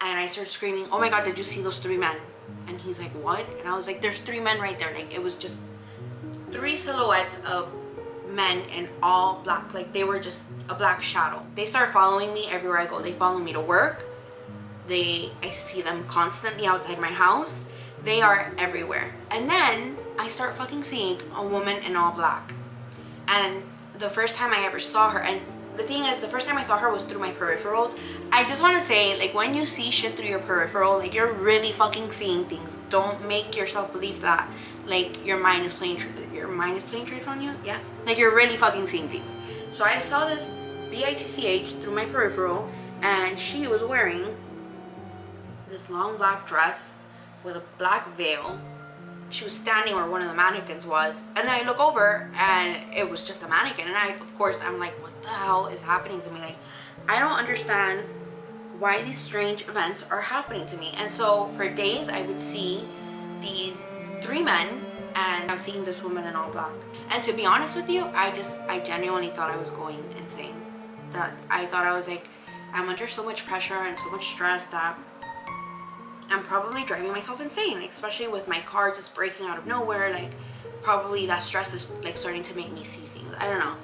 And I started screaming, oh my God, did you see those 3 men? And he's like, what? And I was like, there's 3 men right there. Like, it was just 3 silhouettes of men in all black. Like, they were just a black shadow. They start following me everywhere I go. They follow me to work. I see them constantly outside my house. They are everywhere. And then I start fucking seeing a woman in all black. And the first time I ever saw her, and the thing is, the first time I saw her was through my peripherals. I just want to say, like, when you see shit through your peripheral, like, you're really fucking seeing things. Don't make yourself believe that, like, your mind is playing tricks on you. Yeah, like, you're really fucking seeing things. So I saw this bitch through my peripheral, and she was wearing this long black dress with a black veil. She was standing where one of the mannequins was, and then I look over and it was just a mannequin. And I'm like, what the hell is happening to me? Like, I don't understand why these strange events are happening to me. And so for days I would see these 3 men, and I'm seeing this woman in all black. And to be honest with you, I genuinely thought I was going insane. That I thought I was like, I'm under so much pressure and so much stress that I'm probably driving myself insane, like, especially with my car just breaking out of nowhere. Like, probably that stress is like starting to make me see things. I don't know.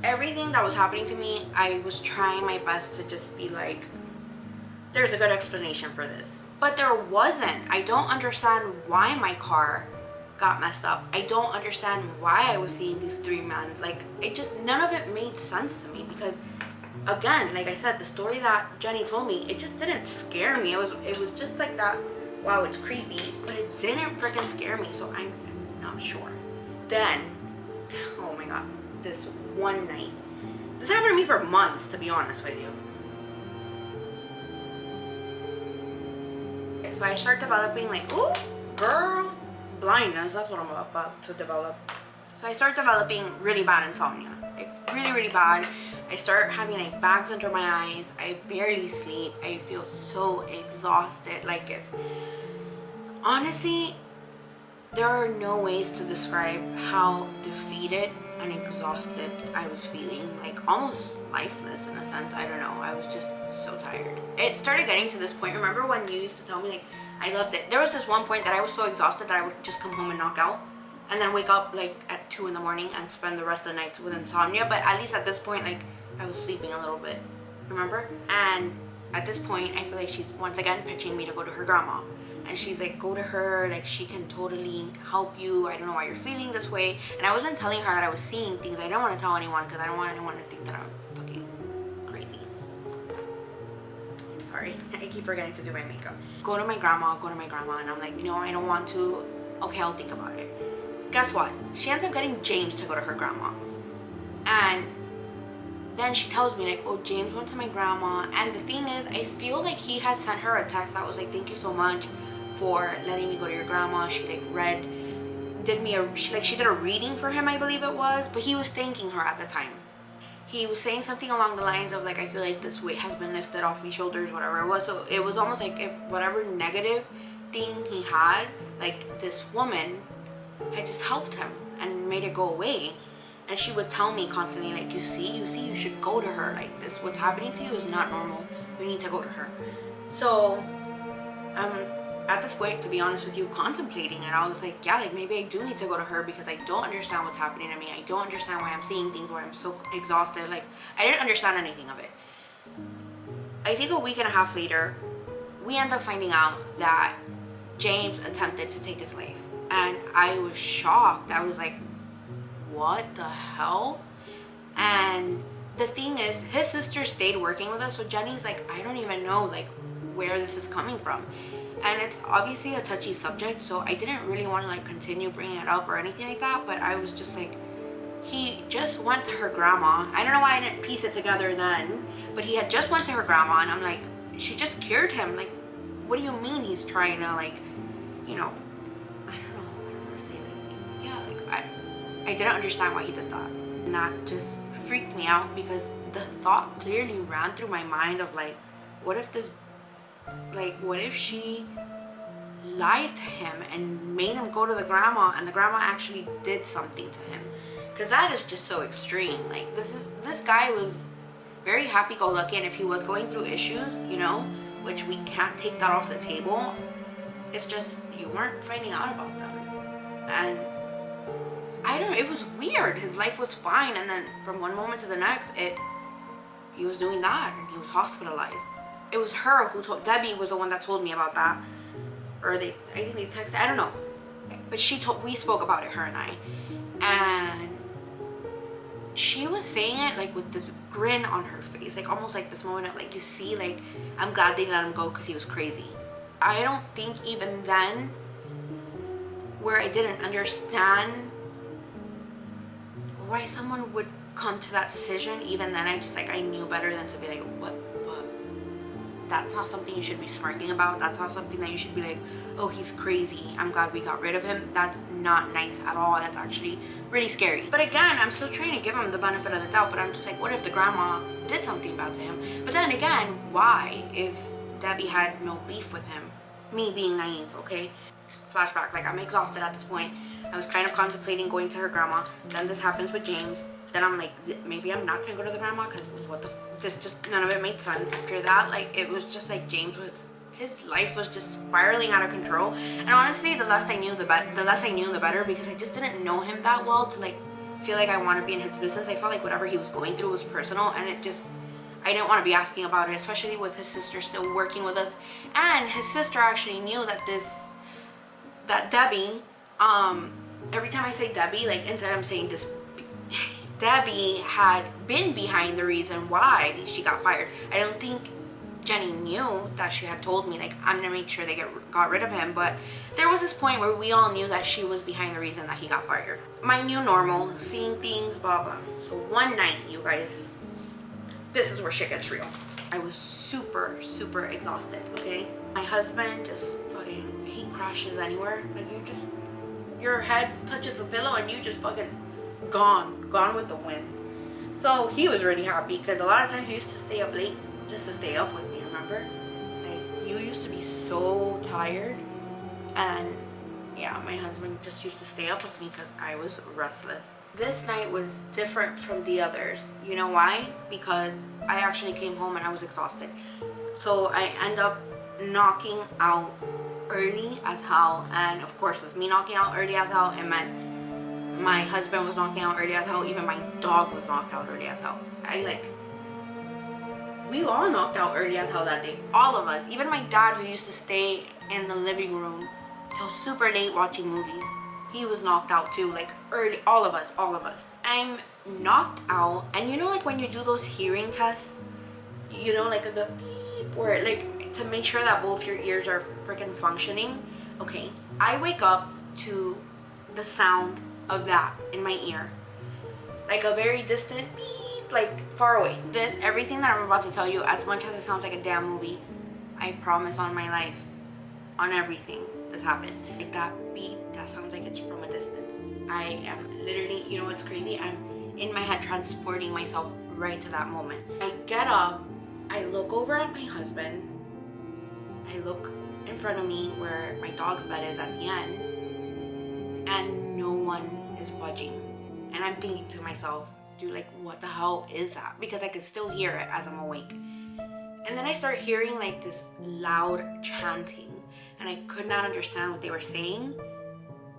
Everything that was happening to me, I was trying my best to just be like, there's a good explanation for this. But there wasn't. I don't understand why my car got messed up. I don't understand why I was seeing these 3 men. Like, it just, none of it made sense to me, because again, like I said, the story that Jenny told me, it just didn't scare me. It was just like that, wow, it's creepy, but it didn't freaking scare me. So I'm not sure. Then, oh my God, this one night, this happened to me for months, to be honest with you. So I start developing, like, ooh, girl, blindness. That's what I'm about to develop. So I start developing really bad insomnia, like really, really bad. I start having like bags under my eyes. I barely sleep. I feel so exhausted. Like, honestly, there are no ways to describe how defeated and exhausted I was feeling. Like, almost lifeless in a sense. I don't know. I was just so tired. It started getting to this point. Remember when you used to tell me, like, I loved it? There was this one point that I was so exhausted that I would just come home and knock out, and then wake up like at 2 in the morning and spend the rest of the nights with insomnia. But at least at this point, like, I was sleeping a little bit, remember? And at this point, I feel like she's once again pitching me to go to her grandma. And she's like, go to her, like, she can totally help you. I don't know why you're feeling this way. And I wasn't telling her that I was seeing things. I didn't want to tell anyone, because I don't want anyone to think that I'm fucking crazy. Sorry, I keep forgetting to do my makeup. Go to my grandma, and I'm like, I don't want to. Okay, I'll think about it. Guess what? She ends up getting James to go to her grandma. And then she tells me, like, oh, James went to my grandma. And the thing is, I feel like he has sent her a text that was like, thank you so much for letting me go to your grandma. She like she did a reading for him, I believe it was, but he was thanking her at the time. He was saying something along the lines of, like, I feel like this weight has been lifted off my shoulders, whatever it was. So it was almost like if whatever negative thing he had, like, this woman had just helped him and made it go away. And she would tell me constantly, like, you see, you should go to her. Like, this, what's happening to you is not normal. You need to go to her. So, at this point, to be honest with you, contemplating it, I was like, yeah, like, maybe I do need to go to her, because I don't understand what's happening to me. I don't understand why I'm seeing things, why I'm so exhausted. Like, I didn't understand anything of it. I think a week and a half later, we end up finding out that James attempted to take his life. And I was shocked. I was like, what the hell? And the thing is, his sister stayed working with us, so Jenny's like, I don't even know, like, where this is coming from. And it's obviously a touchy subject, so I didn't really want to, like, continue bringing it up or anything like that. But I was just like, he just went to her grandma. I don't know why I didn't piece it together then, but he had just went to her grandma, and I'm like, she just cured him. Like, what do you mean he's trying to, like, I don't know what to say. Like, yeah, like, I didn't understand why he did that. And that just freaked me out, because the thought clearly ran through my mind of, like, what if she lied to him and made him go to the grandma, and the grandma actually did something to him? Because that is just so extreme. Like, this guy was very happy-go-lucky, and if he was going through issues, which we can't take that off the table. It's just you weren't finding out about them. And I don't know, it was weird. His life was fine, and then from one moment to the next, he was doing that, and he was hospitalized. It was her who told, Debbie was the one that told me about that. Or I think they texted, I don't know. But we spoke about it, her and I. And she was saying it like with this grin on her face, like almost like this moment of like, you see, like, I'm glad they let him go because he was crazy. I don't think even then, where I didn't understand why someone would come to that decision, even then I knew better than to be like, what, that's not something you should be smirking about. That's not something that you should be like, oh, he's crazy, I'm glad we got rid of him. That's not nice at all. That's actually really scary. But again, I'm still trying to give him the benefit of the doubt, but I'm just like, what if the grandma did something bad to him? But then again, why, if Debbie had no beef with him? Me being naive, okay? Flashback, like, I'm exhausted at this point. I was kind of contemplating going to her grandma. Then this happens with James. Then I'm like, maybe I'm not gonna go to the grandma because this just, none of it made sense. After that, like, it was just like his life was just spiraling out of control. And honestly, the less I knew, the better, because I just didn't know him that well to like feel like I want to be in his business. I felt like whatever he was going through was personal, and I didn't want to be asking about it, especially with his sister still working with us. And his sister actually knew that Debbie, every time I say Debbie, like, instead I'm saying this, Debbie had been behind the reason why she got fired. I don't think Jenny knew that she had told me, like, I'm gonna make sure they got rid of him, but there was this point where we all knew that she was behind the reason that he got fired. My new normal, seeing things, blah blah. So one night, you guys, this is where shit gets real. I was super exhausted, okay? My husband just fucking, he crashes anywhere. Like, your head touches the pillow and you just fucking gone with the wind. So he was really happy because a lot of times he used to stay up late just to stay up with me, remember? Like, you used to be so tired. And yeah, my husband just used to stay up with me because I was restless. This night was different from the others. You know why? Because I actually came home and I was exhausted. So I end up knocking out early as hell. And of course, with me knocking out early as hell, it meant my husband was knocking out early as hell. Even my dog was knocked out early as hell. We all knocked out early as hell that day. All of us. Even my dad, who used to stay in the living room till super late watching movies, he was knocked out too, like, early. All of us. I'm knocked out, and you know, like, when you do those hearing tests, you know, like the beep, or like to make sure that both your ears are freaking functioning. Okay, I wake up to the sound of that in my ear, like a very distant beep, like far away. Everything that I'm about to tell you, as much as it sounds like a damn movie, I promise on my life, on everything, this happened. Like, that beep, that sounds like it's from a distance. I am literally, you know what's crazy? I'm in my head transporting myself right to that moment. I get up, I look over at my husband, I look in front of me where my dog's bed is at the end, and no one is budging. And I'm thinking to myself, dude, like, what the hell is that? Because I could still hear it as I'm awake. And then I start hearing like this loud chanting, and I could not understand what they were saying,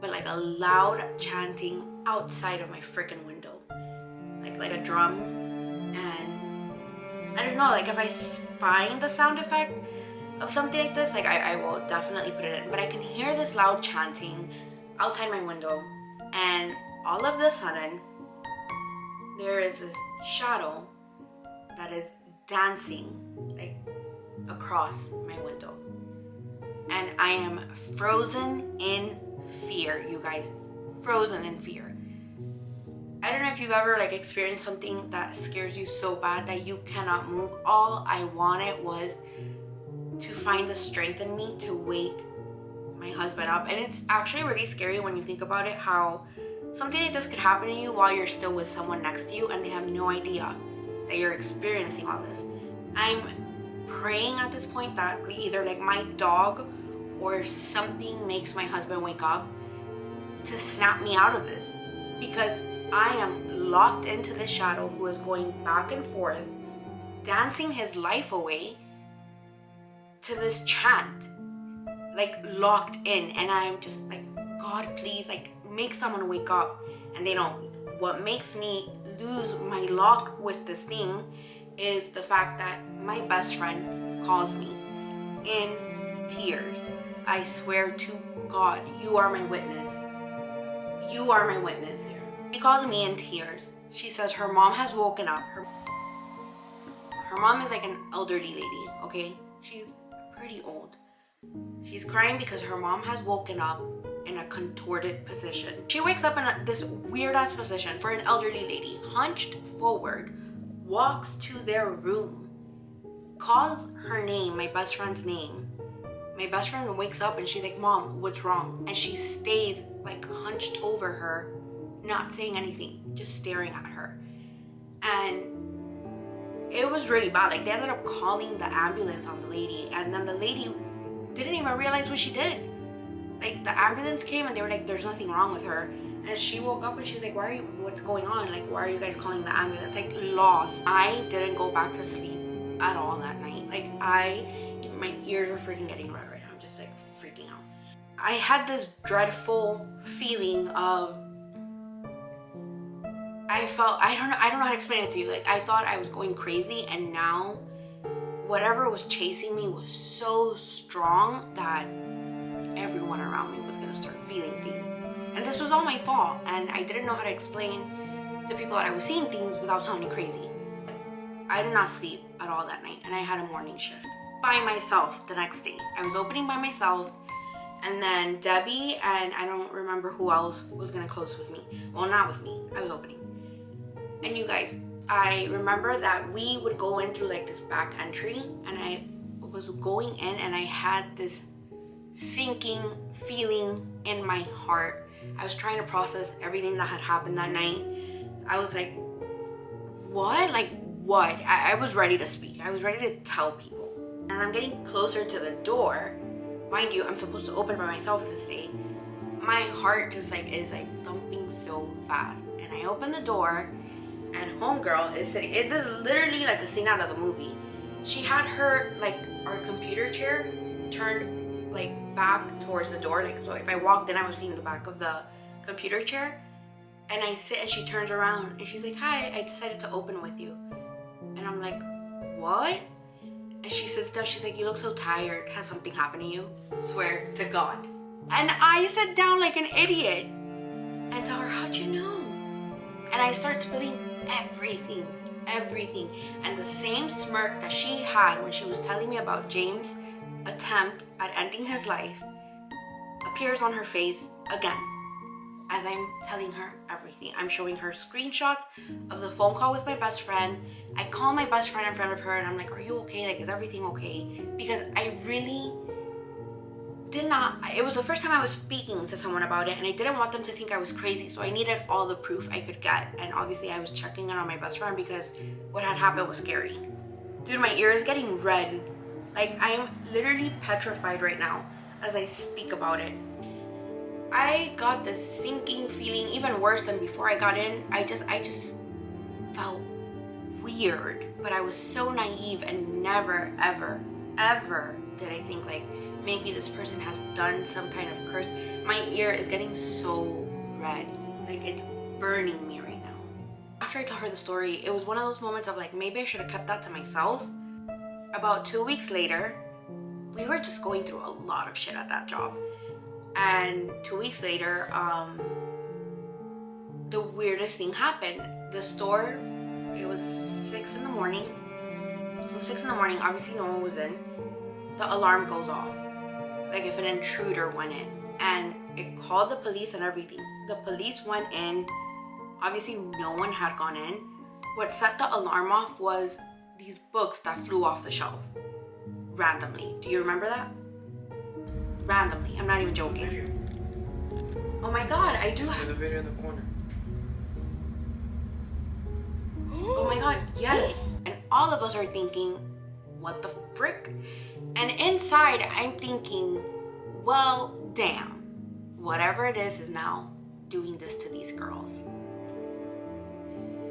but like a loud chanting outside of my freaking window, like a drum. And I don't know, like, if I find the sound effect of something like this, like, I will definitely put it in. But I can hear this loud chanting outside my window, and all of a sudden there is this shadow that is dancing like across my window, and I am frozen in fear, you guys. Frozen in fear. I don't know if you've ever like experienced something that scares you so bad that you cannot move. All I wanted was to find the strength in me to wake my husband up. And it's actually really scary when you think about it, how something like this could happen to you while you're still with someone next to you and they have no idea that you're experiencing all this. I'm praying at this point that either like my dog or something makes my husband wake up to snap me out of this, because I am locked into this shadow who is going back and forth, dancing his life away to this chant, like locked in, and I'm just like, God, please, like make someone wake up. And they don't. What makes me lose my lock with this thing is the fact that my best friend calls me in tears. I swear to God, you are my witness. You are my witness. She calls me in tears. She says her mom has woken up. Her mom is like an elderly lady, okay? She's pretty old. She's crying because her mom has woken up in a contorted position. She wakes up in this weird ass position for an elderly lady, hunched forward, walks to their room, calls her name, my best friend's name. My best friend wakes up and she's like, Mom, what's wrong? And she stays like hunched over her, not saying anything, just staring at her. And it was really bad. Like, they ended up calling the ambulance on the lady, and then the lady didn't even realize what she did. Like, the ambulance came and they were like, there's nothing wrong with her. And she woke up and she was like, what's going on? Like, why are you guys calling the ambulance? Like, lost. I didn't go back to sleep at all that night. Like, my ears are freaking getting red right now. I'm just like freaking out. I had this dreadful feeling of, I don't know how to explain it to you. Like, I thought I was going crazy, and now whatever was chasing me was so strong that everyone around me was gonna start feeling things. And this was all my fault, and I didn't know how to explain to people that I was seeing things without sounding crazy. I did not sleep at all that night, and I had a morning shift by myself the next day. I was opening by myself, and then Debbie and I don't remember who else was gonna close with me. Well, not with me, I was opening. And you guys, I remember that we would go in through like this back entry, and I was going in and I had this sinking feeling in my heart. I was trying to process everything that had happened that night. I was like, what? Like, what? I was ready to speak. I was ready to tell people. And I'm getting closer to the door. Mind you, I'm supposed to open by myself this day. My heart just like is like thumping so fast. And I open the door, and homegirl is sitting. It is literally like a scene out of the movie. She had her, like, our computer chair turned like back towards the door. Like, so if I walked in, I was seeing the back of the computer chair. And I sit, and she turns around and she's like, hi, I decided to open with you. And I'm like, what? And she sits down, she's like, you look so tired. Has something happened to you? Swear to God. And I sit down like an idiot and tell her, how'd you know? And I start spilling everything. And the same smirk that she had when she was telling me about James' attempt at ending his life appears on her face again as I'm telling her everything. I'm showing her screenshots of the phone call with my best friend. I call my best friend in front of her and I'm like, are you okay? Like, is everything okay? Because I really did not, it was the first time I was speaking to someone about it, and I didn't want them to think I was crazy, so I needed all the proof I could get. And obviously I was checking in on my best friend because what had happened was scary. Dude, my ear is getting red. Like, I'm literally petrified right now as I speak about it. I got this sinking feeling, even worse than before I got in. I just felt weird, but I was so naive, and never, ever did I think like maybe this person has done some kind of curse. My ear is getting so red, like it's burning me right now. After I tell her the story, it was one of those moments of like, maybe I should have kept that to myself. About 2 weeks later, we were just going through a lot of shit at that job. And 2 weeks later, the weirdest thing happened. The store, it was 6 in the morning. It was 6 in the morning, obviously no one was in. The alarm goes off, like if an intruder went in, and it called the police and everything. The police went in, obviously no one had gone in. What set the alarm off was these books that flew off the shelf randomly. Do you remember that? Randomly, I'm not even joking. Oh my God, I do have the video in the corner. Oh my God, yes. And all of us are thinking, what the frick? And inside, I'm thinking, well, damn. Whatever it is now doing this to these girls.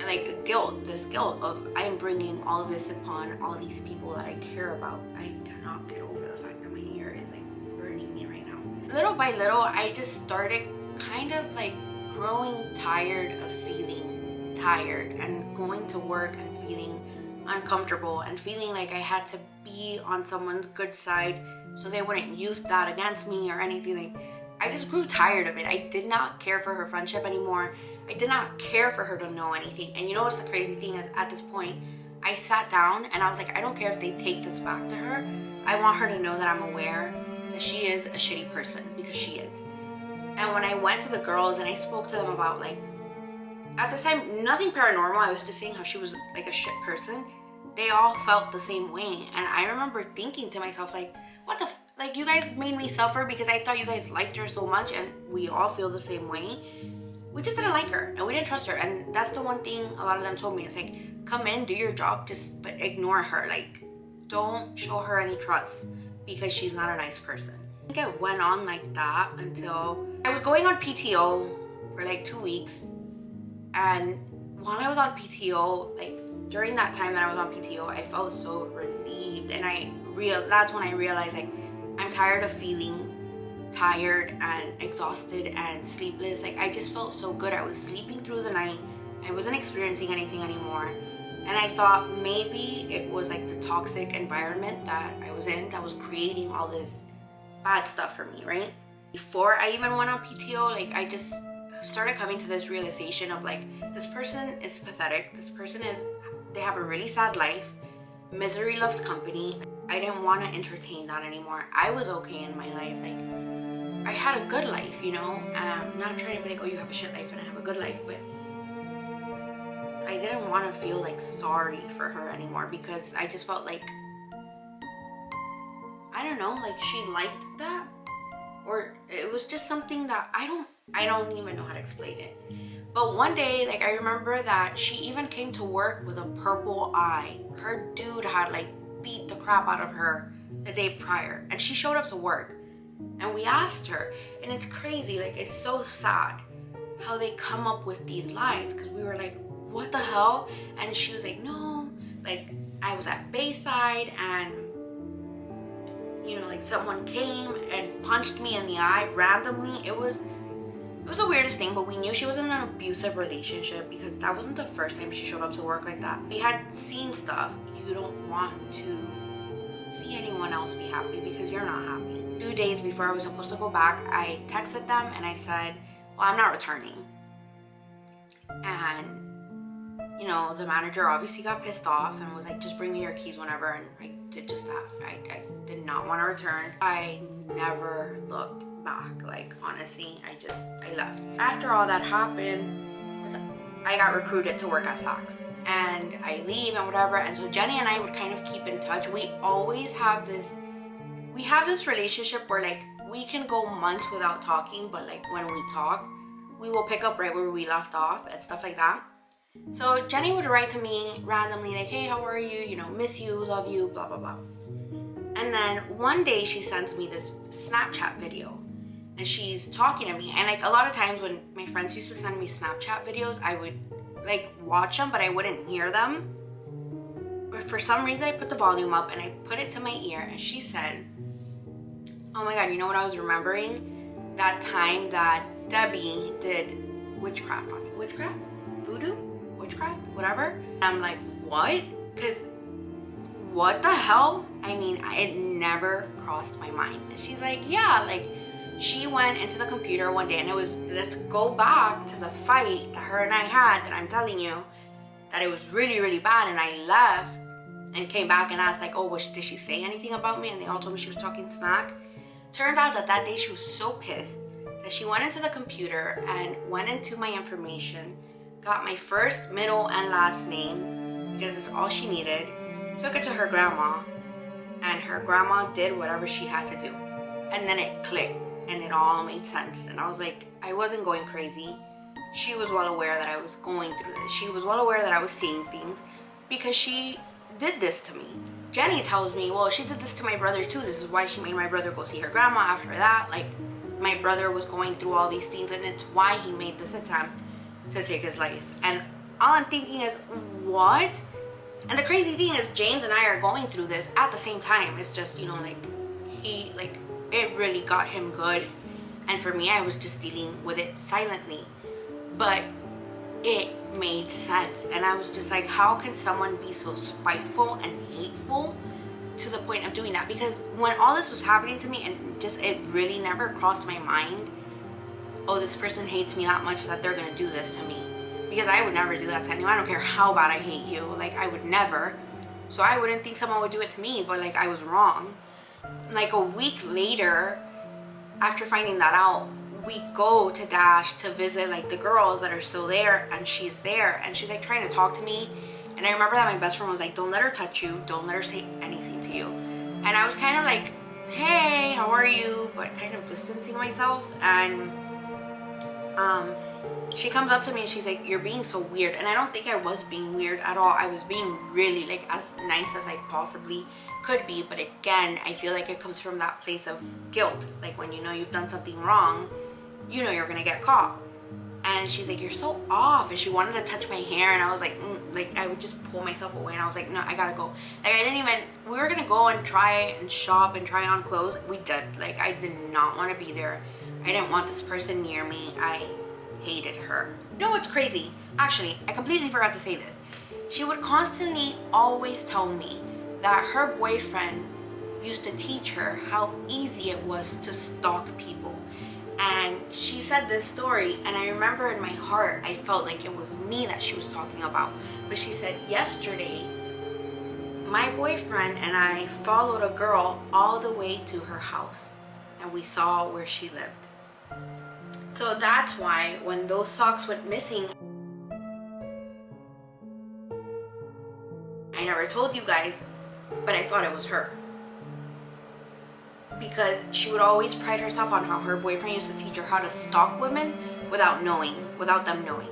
like guilt, this guilt of I'm bringing all of this upon all these people that I care about. I cannot get over the fact that my hair is like burning me right now. Little by little, I just started kind of like growing tired of feeling tired and going to work and feeling uncomfortable and feeling like I had to be on someone's good side so they wouldn't use that against me or anything. Like, I just grew tired of it. I did not care for her friendship anymore. I did not care for her to know anything. And you know what's the crazy thing is, at this point, I sat down and I was like, I don't care if they take this back to her. I want her to know that I'm aware that she is a shitty person, because she is. And when I went to the girls and I spoke to them about, like, at this time, nothing paranormal, I was just saying how she was like a shit person. They all felt the same way. And I remember thinking to myself, like, what the like, you guys made me suffer because I thought you guys liked her so much, and we all feel the same way. We just didn't like her and we didn't trust her. And that's the one thing a lot of them told me. It's like, come in, do your job, but ignore her. Like, don't show her any trust because she's not a nice person. I think it went on like that until I was going on PTO for like 2 weeks. And while I was on PTO, like during that time that I was on PTO, I felt so relieved. And that's when I realized, like, I'm tired of feeling tired and exhausted and sleepless. Like, I just felt so good. I was sleeping through the night. I wasn't experiencing anything anymore. And I thought maybe it was like the toxic environment that I was in that was creating all this bad stuff for me, right? Before I even went on PTO, like, I just started coming to this realization of, like, this person is pathetic. This person they have a really sad life. Misery loves company. I didn't want to entertain that anymore. I was okay in my life. Like, I had a good life, you know? Not trying to be like, oh, you have a shit life and I have a good life, but I didn't want to feel like sorry for her anymore, because I just felt like, I don't know, like she liked that, or it was just something that I don't even know how to explain it. But one day, like, I remember that she even came to work with a purple eye. Her dude had like beat the crap out of her the day prior, and she showed up to work, and we asked her, and it's crazy, like, it's so sad how they come up with these lies, because we were like, what the hell? And she was like, no, like, I was at Bayside and, you know, like, someone came and punched me in the eye randomly. It was the weirdest thing, but we knew she was in an abusive relationship, because that wasn't the first time she showed up to work like that. We had seen stuff. You don't want to see anyone else be happy because you're not happy. 2 days before I was supposed to go back, I texted them and I said, well, I'm not returning. And, you know, the manager obviously got pissed off and was like, just bring me your keys whenever. And I did just that. I did not want to return. I never looked back. Like, honestly, I left. After all that happened, I got recruited to work at Saks. And I leave and whatever. And so Jenny and I would kind of keep in touch. We always have this relationship where, like, we can go months without talking, but, like, when we talk, we will pick up right where we left off and stuff like that. So Jenny would write to me randomly, like, hey, how are you? You know, miss you, love you, blah, blah, blah. And then one day she sends me this Snapchat video, and she's talking to me. And, like, a lot of times when my friends used to send me Snapchat videos, I would, like, watch them, but I wouldn't hear them. But for some reason, I put the volume up and I put it to my ear, and she said, oh my God, you know what I was remembering? That time that Debbie did witchcraft on me. Witchcraft? Voodoo? Witchcraft? Whatever. I'm like, what? Because what the hell? I mean, it never crossed my mind. And she's like, yeah, like, she went into the computer one day, and it was, let's go back to the fight that her and I had, that I'm telling you, that it was really, really bad. And I left and came back and asked, like, oh, did she say anything about me? And they all told me she was talking smack. Turns out that day she was so pissed that she went into the computer and went into my information, got my first, middle, and last name, because it's all she needed, took it to her grandma, and her grandma did whatever she had to do. And then it clicked, and it all made sense. And I was like, I wasn't going crazy. She was well aware that I was going through this. She was well aware that I was seeing things, because she did this to me. Jenny tells me, well, she did this to my brother too. This is why she made my brother go see her grandma after that. Like, my brother was going through all these things, and it's why he made this attempt to take his life. And all I'm thinking is, what? And the crazy thing is, James and I are going through this at the same time. It's just, you know, like, it really got him good. And for me, I was just dealing with it silently. But it made sense. And I was just like, how can someone be so spiteful and hateful to the point of doing that? Because when all this was happening to me, and just, it really never crossed my mind, oh, this person hates me that much that they're gonna do this to me. Because I would never do that to anyone. I don't care how bad I hate you. Like, I would never. So I wouldn't think someone would do it to me, but like, I was wrong. Like a week later, after finding that out, we go to Dash to visit like the girls that are still there, and she's there, and she's like trying to talk to me. And I remember that my best friend was like, don't let her touch you, don't let her say anything to you. And I was kind of like, hey, how are you, but kind of distancing myself. And she comes up to me and she's like, you're being so weird. And I don't think I was being weird at all. I was being really like as nice as I possibly could be. But again, I feel like it comes from that place of guilt. Like when you know you've done something wrong, you know you're gonna get caught. And she's like, you're so off. And she wanted to touch my hair, and I was like, like I would just pull myself away, and I was like, no, I gotta go. Like, I didn't even, we were gonna go and try and shop and try on clothes. We did. Like, I did not want to be there. I didn't want this person near me. I hated her. You know what's crazy? Actually, I completely forgot to say this. She would constantly always tell me that her boyfriend used to teach her how easy it was to stalk people. And she said this story, and I remember in my heart, I felt like it was me that she was talking about. But she said, yesterday, my boyfriend and I followed a girl all the way to her house, and we saw where she lived. So that's why when those socks went missing, I never told you guys, but I thought it was her. Because she would always pride herself on how her boyfriend used to teach her how to stalk women without them knowing.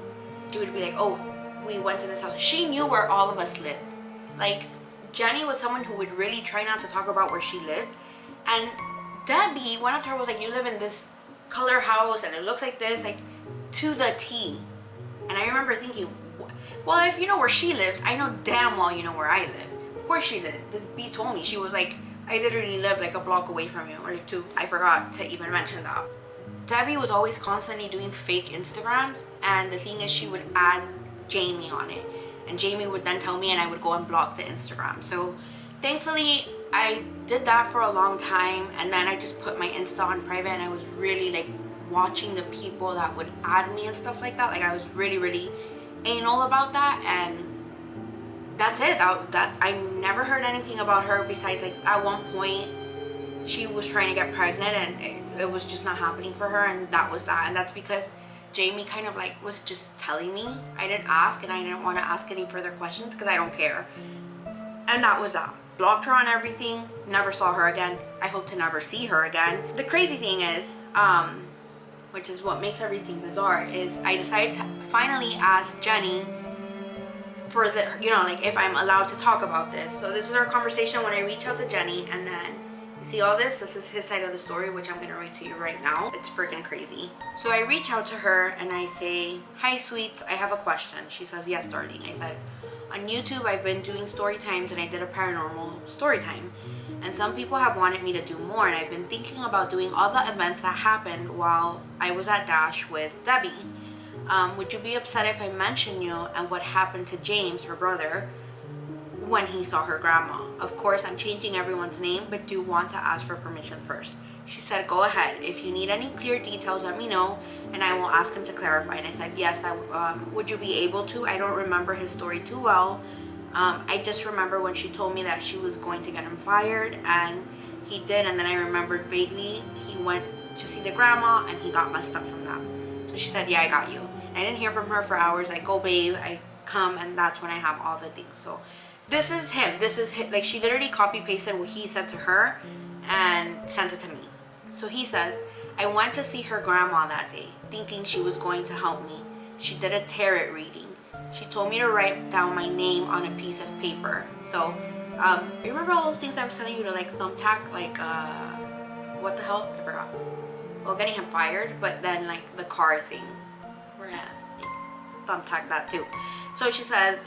She would be like, oh, we went to this house. She knew where all of us lived. Like, Jenny was someone who would really try not to talk about where she lived. And Debbie went up to her, was like, you live in this color house and it looks like this, like to the T. And I remember thinking, well, if you know where she lives, I know damn well you know where I live. Of course she did. This B told me. She was like, I literally live like a block away from you, or like two. I forgot to even mention that. Debbie was always constantly doing fake Instagrams, and the thing is, she would add Jamie on it, and Jamie would then tell me, and I would go and block the Instagram. So thankfully I did that for a long time, and then I just put my Insta on private, and I was really like watching the people that would add me and stuff like that. Like, I was really anal about that, and that's it. That I never heard anything about her besides, like, at one point she was trying to get pregnant, and it was just not happening for her, and that was that. And that's because Jamie kind of like was just telling me. I didn't ask, and I didn't want to ask any further questions because I don't care. And that was that. Blocked her on everything, never saw her again. I hope to never see her again. The crazy thing is, which is what makes everything bizarre, is I decided to finally ask Jenny for the, you know, like, if I'm allowed to talk about this. So this is our conversation when I reach out to Jenny, and then you see all this is his side of the story, which I'm gonna read to you right now. It's freaking crazy. So I reach out to her and I say, hi sweets, I have a question. She says, yes darling. I said, on YouTube I've been doing story times, and I did a paranormal story time, and some people have wanted me to do more, and I've been thinking about doing all the events that happened while I was at Dash with Debbie. Would you be upset if I mention you and what happened to James, her brother, when he saw her grandma? Of course, I'm changing everyone's name, but do want to ask for permission first. She said, go ahead. If you need any clear details, let me know, and I will ask him to clarify. And I said, yes, would you be able to? I don't remember his story too well. I just remember when she told me that she was going to get him fired, and he did. And then I remembered vaguely he went to see the grandma, and he got messed up from that. So she said, yeah, I got you. I didn't hear from her for hours. I go bathe, I come, and that's when I have all the things. So this is him. This is him. Like, she literally copy pasted what he said to her and sent it to me. So he says, I went to see her grandma that day, thinking she was going to help me. She did a tarot reading. She told me to write down my name on a piece of paper. So remember all those things I was telling you to, like, thumbtack, like, what the hell? I forgot. Well, getting him fired, but then, like, the car thing. We're gonna thumbtack that too. So he says,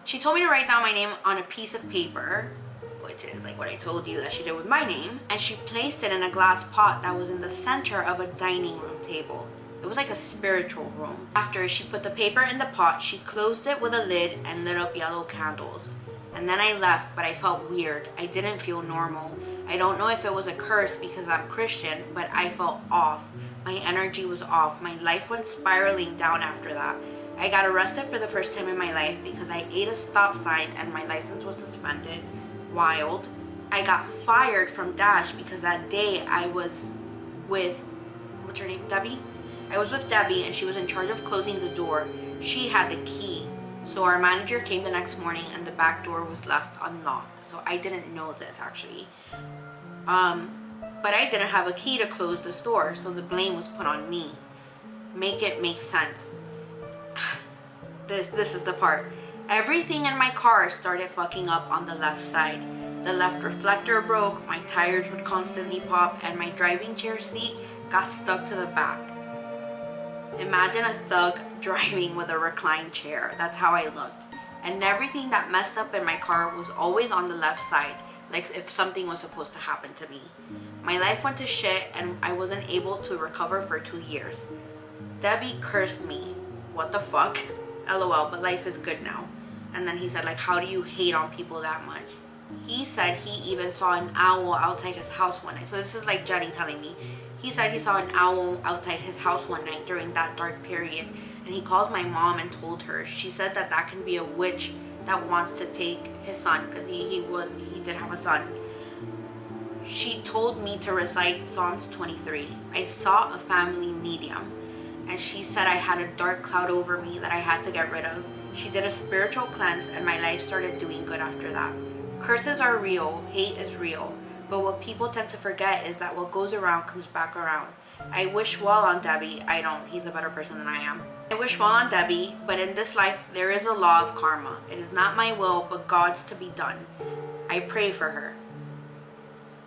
she told me to write down my name on a piece of paper, which is like what I told you that she did with my name, and she placed it in a glass pot that was in the center of a dining room table. It was like a spiritual room. After she put the paper in the pot, she closed it with a lid and lit up yellow candles. And then I left, but I felt weird. I didn't feel normal. I don't know if it was a curse because I'm Christian, but I felt off. My energy was off. My life went spiraling down after that. I got arrested for the first time in my life because I ate a stop sign and my license was suspended. Wild. I got fired from Dash because that day I was with, what's her name, Debbie? I was with Debbie and she was in charge of closing the door. She had the key. So our manager came the next morning and the back door was left unlocked. So I didn't know this actually. But I didn't have a key to close the store, so the blame was put on me. Make it make sense. This is the part. Everything in my car started fucking up on the left side. The left reflector broke, my tires would constantly pop, and my driving chair seat got stuck to the back. Imagine a thug driving with a reclined chair. That's how I looked. And everything that messed up in my car was always on the left side, like if something was supposed to happen to me. My life went to shit and I wasn't able to recover for 2 years. Debbie cursed me. What the fuck? LOL, but life is good now. And then he said, like, how do you hate on people that much? He said he even saw an owl outside his house one night. So this is like Jenny telling me. He said he saw an owl outside his house one night during that dark period. And he calls my mom and told her. She said that that can be a witch that wants to take his son, because he did have a son. She told me to recite Psalms 23. I saw a family medium, and she said I had a dark cloud over me that I had to get rid of. She did a spiritual cleanse, and my life started doing good after that. Curses are real, hate is real, but what people tend to forget is that what goes around comes back around. I wish well on Debbie. I don't. He's a better person than I am. I wish well on Debbie, but in this life there is a law of karma. It is not my will, but God's to be done. I pray for her.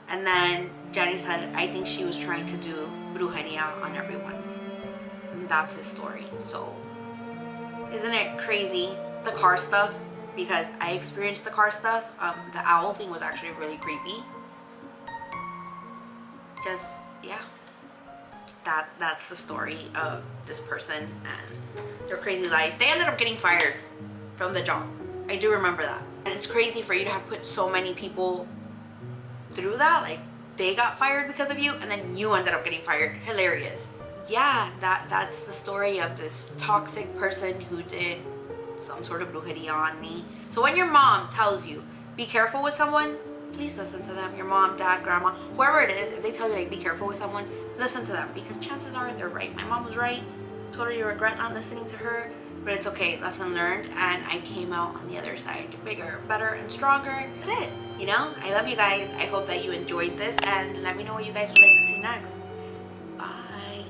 And then Jenny said, I think she was trying to do brujeria on everyone. And that's his story. So, isn't it crazy, the car stuff? Because I experienced the car stuff. The owl thing was actually really creepy. Just, yeah. That's the story of this person and their crazy life. They ended up getting fired from the job. I do remember that. And it's crazy for you to have put so many people through that. Like, they got fired because of you and then you ended up getting fired. Hilarious. Yeah, that's the story of this toxic person who did some sort of brujeria on me. So when your mom tells you, be careful with someone, please listen to them. Your mom, dad, grandma, whoever it is, if they tell you like be careful with someone, listen to them, because chances are they're right. My mom was right. Totally regret not listening to her, but it's okay. Lesson learned, and I came out on the other side bigger, better, and stronger. That's it. You know, I love you guys. I hope that you enjoyed this, and let me know what you guys would like to see next. Bye.